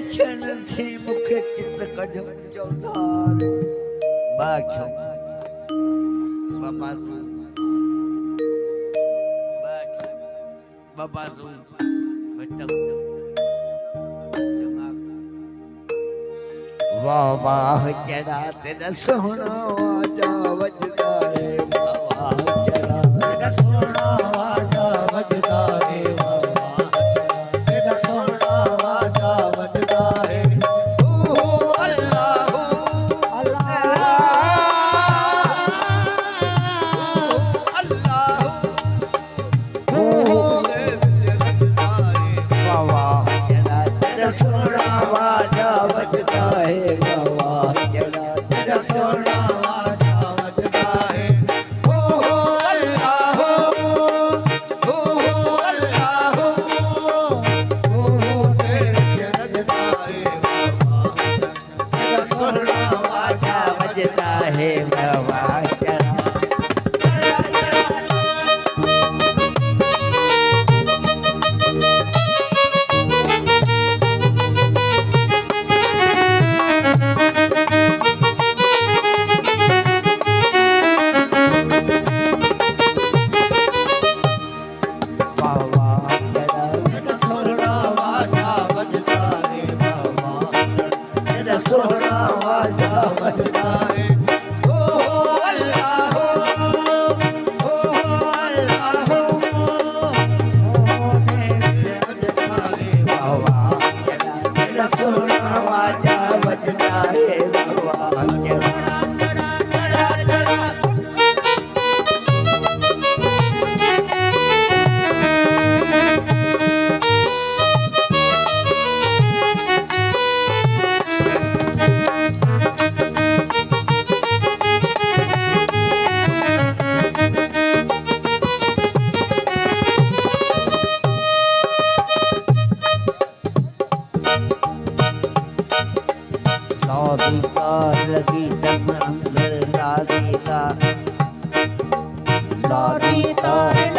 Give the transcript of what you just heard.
छन से मुख चित कढ चौधार बाछो बाबाजू बाबाजू बटम वाह वाह चढ़ा तेरा सोना वाजा वजदा है वाह चढ़ा तेरा सोना वाजा वजदा है वाह तेरा सोना वाजा वजदा है लगी तब अंदर लागी ला लागी